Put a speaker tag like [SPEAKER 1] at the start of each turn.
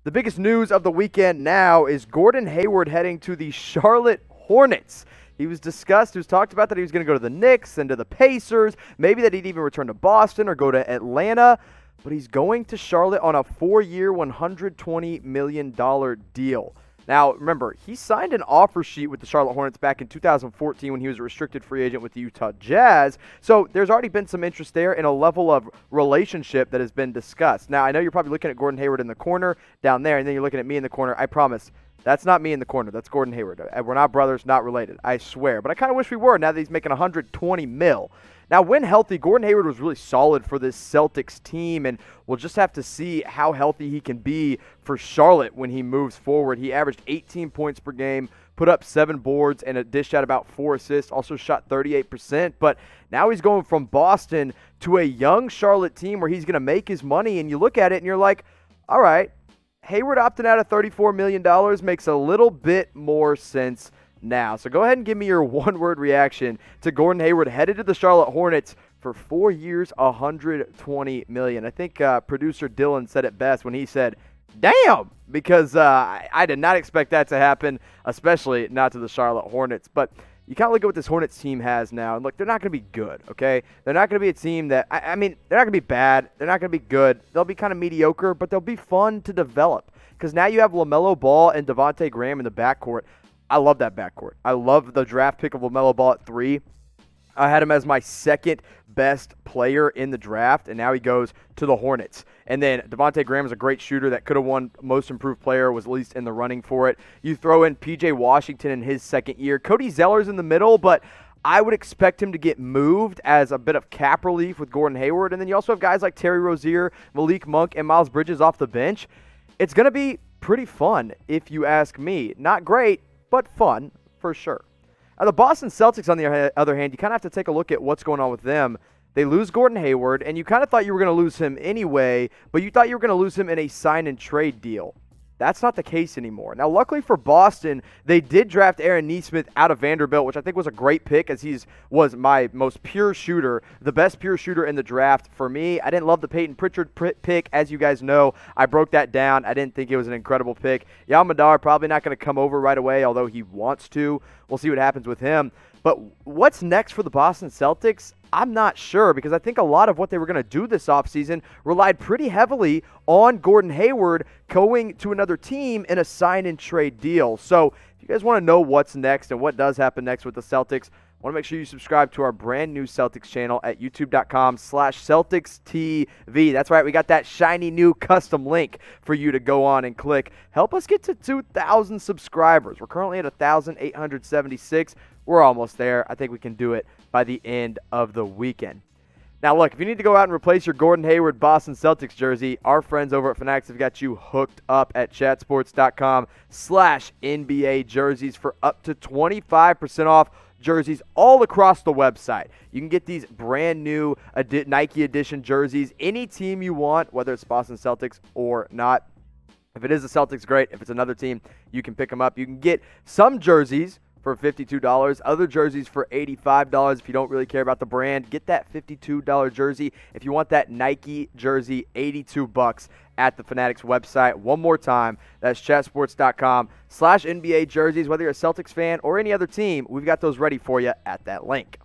[SPEAKER 1] The biggest news of the weekend now is Gordon Hayward heading to the Charlotte Hornets. He was talked about that he was going to go to the Knicks and to the Pacers, maybe that he'd even return to Boston or go to Atlanta, but he's going to Charlotte on a 4-year, $120 million deal. Now, remember, he signed an offer sheet with the Charlotte Hornets back in 2014 when he was a restricted free agent with the Utah Jazz. So there's already been some interest there and a level of relationship that has been discussed. Now, I know you're probably looking at Gordon Hayward in the corner down there, and then you're looking at me in the corner. I promise, that's not me in the corner. That's Gordon Hayward. We're not brothers, not related. I swear. But I kind of wish we were now that he's making $120 million. Now, when healthy, Gordon Hayward was really solid for this Celtics team, and we'll just have to see how healthy he can be for Charlotte when he moves forward. He averaged 18 points per game, put up 7 boards, and dished out about 4 assists, also shot 38%. But now he's going from Boston to a young Charlotte team where he's going to make his money, and you look at it and you're like, all right, Hayward opting out of $34 million makes a little bit more sense now. So go ahead and give me your one-word reaction to Gordon Hayward headed to the Charlotte Hornets for 4 years, $120 million. I think producer Dylan said it best when he said, damn, because I did not expect that to happen, especially not to the Charlotte Hornets. But you kind of look at what this Hornets team has now, and look, they're not going to be good, okay? They're not going to be a team that, I mean, they're not going to be bad. They're not going to be good. They'll be kind of mediocre, but they'll be fun to develop because now you have LaMelo Ball and Devontae Graham in the backcourt. I love that backcourt. I love the draft pick of LaMelo Ball at 3. I had him as my second best player in the draft, and now he goes to the Hornets. And then Devontae Graham is a great shooter that could have won Most Improved Player, was at least in the running for it. You throw in P.J. Washington in his second year. Cody Zeller's in the middle, but I would expect him to get moved as a bit of cap relief with Gordon Hayward. And then you also have guys like Terry Rozier, Malik Monk, and Miles Bridges off the bench. It's going to be pretty fun, if you ask me. Not great, but fun for sure. Now, the Boston Celtics, on the other hand, you kind of have to take a look at what's going on with them. They lose Gordon Hayward, and you kind of thought you were going to lose him anyway, but you thought you were going to lose him in a sign-and-trade deal. That's not the case anymore. Now, luckily for Boston, they did draft Aaron Nesmith out of Vanderbilt, which I think was a great pick as was my most pure shooter, the best pure shooter in the draft for me. I didn't love the Peyton Pritchard pick. As you guys know, I broke that down. I didn't think it was an incredible pick. Yao Madar probably not going to come over right away, although he wants to. We'll see what happens with him. But what's next for the Boston Celtics? I'm not sure because I think a lot of what they were going to do this offseason relied pretty heavily on Gordon Hayward going to another team in a sign-and-trade deal. So if you guys want to know what's next and what does happen next with the Celtics, I want to make sure you subscribe to our brand new Celtics channel at youtube.com/CelticsTV. That's right, we got that shiny new custom link for you to go on and click. Help us get to 2,000 subscribers. We're currently at 1,876. We're almost there. I think we can do it by the end of the weekend. Now, look, if you need to go out and replace your Gordon Hayward Boston Celtics jersey, our friends over at Fanatics have got you hooked up at chatsports.com/NBA jerseys for up to 25% off jerseys all across the website. You can get these brand new Nike edition jerseys, any team you want, whether it's Boston Celtics or not. If it is the Celtics, great. If it's another team, you can pick them up. You can get some jerseys for $52, other jerseys for $85. If you don't really care about the brand, get that $52 jersey. If you want that Nike jersey, $82 at the Fanatics website. One more time, that's chatsports.com/NBA jerseys. Whether you're a Celtics fan or any other team, we've got those ready for you at that link.